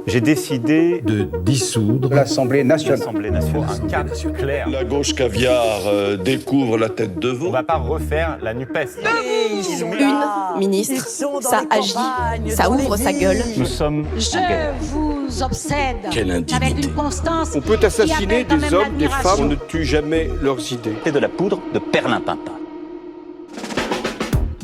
J'ai décidé de dissoudre l'Assemblée nationale. Un cap clair. La gauche caviar découvre la tête de veau. On ne va pas refaire la NUPES. Une ministre, ça agit, ça ouvre sa gueule. Nous sommes Je vous obsède Quelle indignité. avec une constance. On peut assassiner qui appelle quand des même hommes, des l'admiration. femmes, on ne tue jamais leurs idées. C'est de la poudre de perlimpinpin.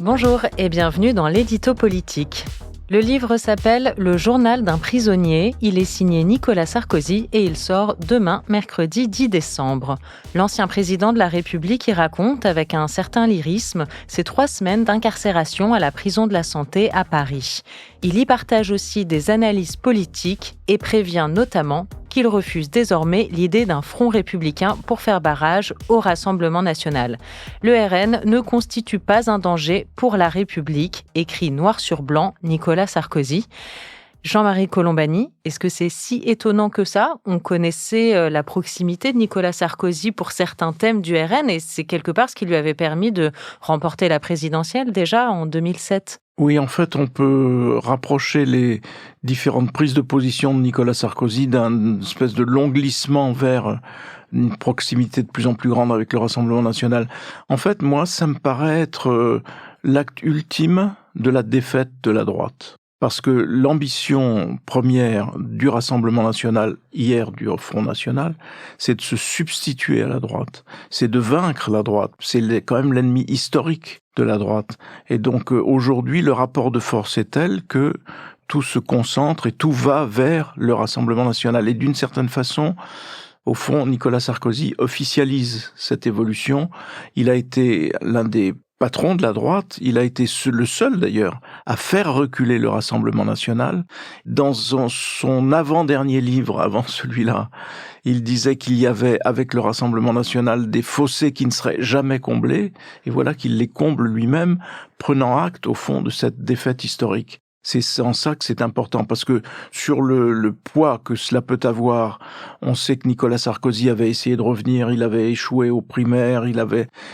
Bonjour et bienvenue dans l'édito politique. Le livre s'appelle « Le journal d'un prisonnier ». Il est signé Nicolas Sarkozy et il sort demain, mercredi 10 décembre. L'ancien président de la République y raconte, avec un certain lyrisme, ses 3 semaines d'incarcération à la prison de la Santé à Paris. Il y partage aussi des analyses politiques et prévient notamment qu'il refuse désormais l'idée d'un front républicain pour faire barrage au Rassemblement national. Le RN ne constitue pas un danger pour la République, écrit noir sur blanc Nicolas Sarkozy. Jean-Marie Colombani, est-ce que c'est si étonnant que ça ? On connaissait la proximité de Nicolas Sarkozy pour certains thèmes du RN et c'est quelque part ce qui lui avait permis de remporter la présidentielle déjà en 2007. Oui, en fait, on peut rapprocher les différentes prises de position de Nicolas Sarkozy d'un espèce de long glissement vers une proximité de plus en plus grande avec le Rassemblement national. En fait, moi, ça me paraît être l'acte ultime de la défaite de la droite. Parce que l'ambition première du Rassemblement national, hier du Front national, c'est de se substituer à la droite. C'est de vaincre la droite. C'est quand même l'ennemi historique de la droite. Et donc aujourd'hui, le rapport de force est tel que tout se concentre et tout va vers le Rassemblement national. Et d'une certaine façon, au fond, Nicolas Sarkozy officialise cette évolution. Il a été l'un des patron de la droite, il a été le seul d'ailleurs à faire reculer le Rassemblement national. Dans son avant-dernier livre, avant celui-là, il disait qu'il y avait avec le Rassemblement national des fossés qui ne seraient jamais comblés, et voilà qu'il les comble lui-même, prenant acte au fond de cette défaite historique. C'est en ça que c'est important, parce que sur le poids que cela peut avoir, on sait que Nicolas Sarkozy avait essayé de revenir, il avait échoué aux primaires,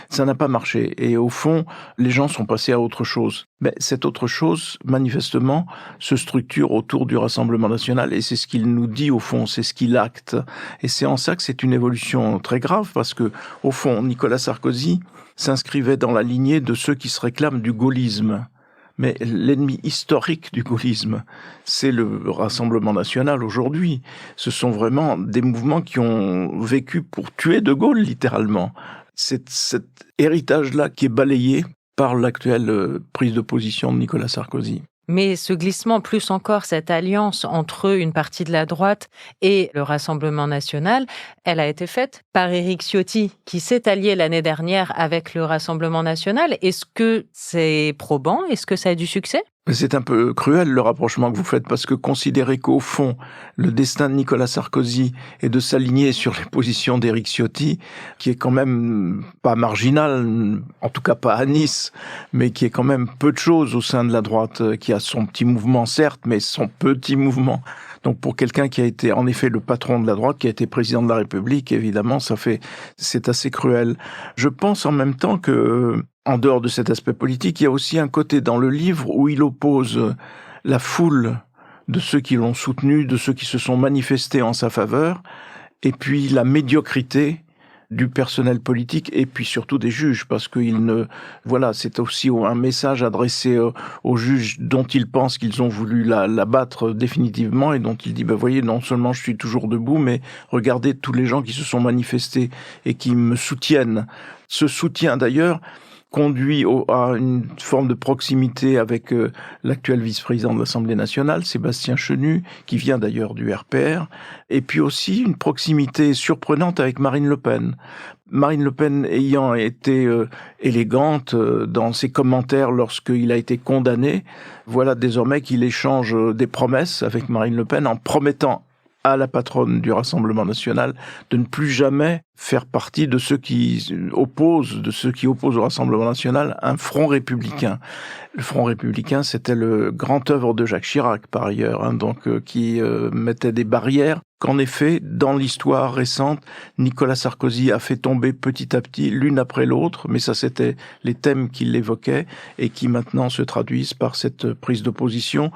ça n'a pas marché. Et au fond, les gens sont passés à autre chose. Mais cette autre chose, manifestement, se structure autour du Rassemblement national, et c'est ce qu'il nous dit au fond, c'est ce qu'il acte. Et c'est en ça que c'est une évolution très grave, parce que, au fond, Nicolas Sarkozy s'inscrivait dans la lignée de ceux qui se réclament du gaullisme. Mais l'ennemi historique du gaullisme, c'est le Rassemblement national aujourd'hui. Ce sont vraiment des mouvements qui ont vécu pour tuer De Gaulle, littéralement. C'est cet héritage-là qui est balayé par l'actuelle prise de position de Nicolas Sarkozy. Mais ce glissement, plus encore cette alliance entre une partie de la droite et le Rassemblement national, elle a été faite par Éric Ciotti, qui s'est allié l'année dernière avec le Rassemblement national. Est-ce que c'est probant ? Est-ce que ça a du succès ? C'est un peu cruel le rapprochement que vous faites, parce que considérer qu'au fond, le destin de Nicolas Sarkozy est de s'aligner sur les positions d'Éric Ciotti, qui est quand même pas marginal, en tout cas pas à Nice, mais qui est quand même peu de choses au sein de la droite, qui a son petit mouvement certes, mais son petit mouvement. Donc pour quelqu'un qui a été en effet le patron de la droite, qui a été président de la République, évidemment, c'est assez cruel. Je pense en même temps que, en dehors de cet aspect politique, il y a aussi un côté dans le livre où il oppose la foule de ceux qui l'ont soutenu, de ceux qui se sont manifestés en sa faveur, et puis la médiocrité du personnel politique et puis surtout des juges, parce que c'est aussi un message adressé aux juges dont ils pensent qu'ils ont voulu la battre définitivement et dont il dit, voyez, non seulement je suis toujours debout, mais regardez tous les gens qui se sont manifestés et qui me soutiennent. Ce soutien d'ailleurs conduit à une forme de proximité avec l'actuel vice-président de l'Assemblée nationale, Sébastien Chenu, qui vient d'ailleurs du RPR, et puis aussi une proximité surprenante avec Marine Le Pen. Marine Le Pen ayant été élégante dans ses commentaires lorsqu'il a été condamné, voilà désormais qu'il échange des promesses avec Marine Le Pen en promettant à la patronne du Rassemblement national de ne plus jamais faire partie de ceux qui opposent au Rassemblement national un front républicain. Le Front républicain, c'était le grand œuvre de Jacques Chirac, par ailleurs, qui mettait des barrières qu'en effet, dans l'histoire récente, Nicolas Sarkozy a fait tomber petit à petit, l'une après l'autre, mais ça c'était les thèmes qu'il évoquait et qui maintenant se traduisent par cette prise de position.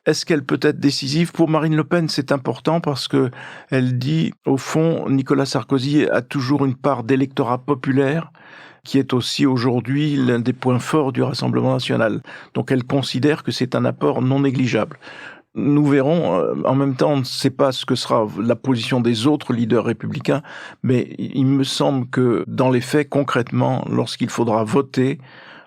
Est-ce qu'elle peut être décisive? Pour Marine Le Pen, c'est important parce que elle dit, au fond, Nicolas Sarkozy a toujours une part d'électorat populaire qui est aussi aujourd'hui l'un des points forts du Rassemblement national. Donc elle considère que c'est un apport non négligeable. Nous verrons, en même temps, on ne sait pas ce que sera la position des autres leaders républicains, mais il me semble que dans les faits, concrètement, lorsqu'il faudra voter,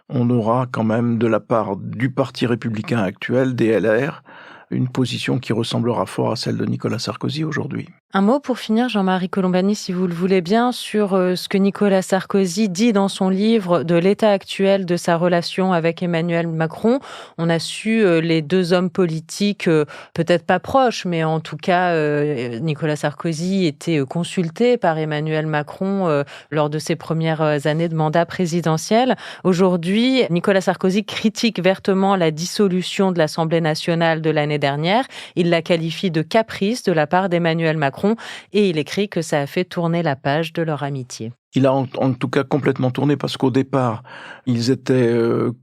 on aura quand même de la part du Parti républicain actuel, des LR, une position qui ressemblera fort à celle de Nicolas Sarkozy aujourd'hui. Un mot pour finir, Jean-Marie Colombani, si vous le voulez bien, sur ce que Nicolas Sarkozy dit dans son livre de l'état actuel de sa relation avec Emmanuel Macron. On a su les deux hommes politiques, peut-être pas proches, mais en tout cas, Nicolas Sarkozy était consulté par Emmanuel Macron lors de ses premières années de mandat présidentiel. Aujourd'hui, Nicolas Sarkozy critique vertement la dissolution de l'Assemblée nationale de l'année dernière. Il la qualifie de caprice de la part d'Emmanuel Macron et il écrit que ça a fait tourner la page de leur amitié. Il a en tout cas complètement tourné parce qu'au départ, ils étaient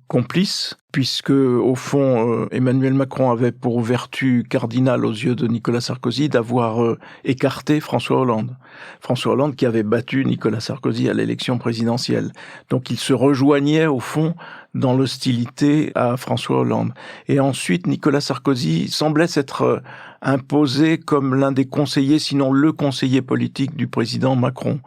complices puisque, au fond, Emmanuel Macron avait pour vertu cardinale aux yeux de Nicolas Sarkozy d'avoir écarté François Hollande. François Hollande qui avait battu Nicolas Sarkozy à l'élection présidentielle. Donc il se rejoignait, au fond, dans l'hostilité à François Hollande. Et ensuite, Nicolas Sarkozy semblait s'être imposé comme l'un des conseillers, sinon le conseiller politique du président Macron.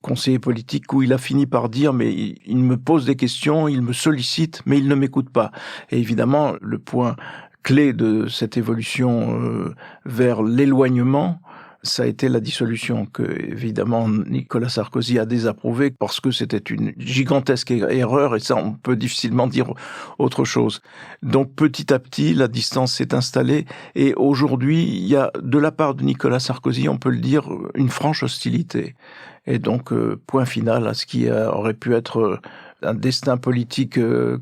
Conseiller politique où il a fini par dire « mais il me pose des questions, il me sollicite, mais il ne m'écoute pas ». Et évidemment, le point clé de cette évolution vers l'éloignement, ça a été la dissolution que, évidemment, Nicolas Sarkozy a désapprouvé parce que c'était une gigantesque erreur et ça, on peut difficilement dire autre chose. Donc, petit à petit, la distance s'est installée et aujourd'hui, il y a, de la part de Nicolas Sarkozy, on peut le dire, une franche hostilité. Et donc, point final à ce qui aurait pu être un destin politique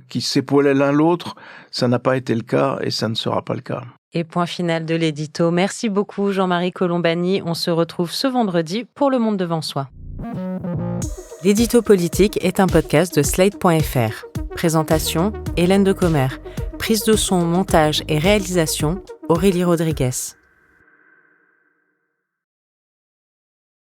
qui s'épaulait l'un l'autre, ça n'a pas été le cas et ça ne sera pas le cas. Et point final de l'édito. Merci beaucoup Jean-Marie Colombani. On se retrouve ce vendredi pour Le Monde devant soi. L'édito politique est un podcast de Slate.fr. Présentation, Hélène Decomer. Prise de son, montage et réalisation, Aurélie Rodriguez.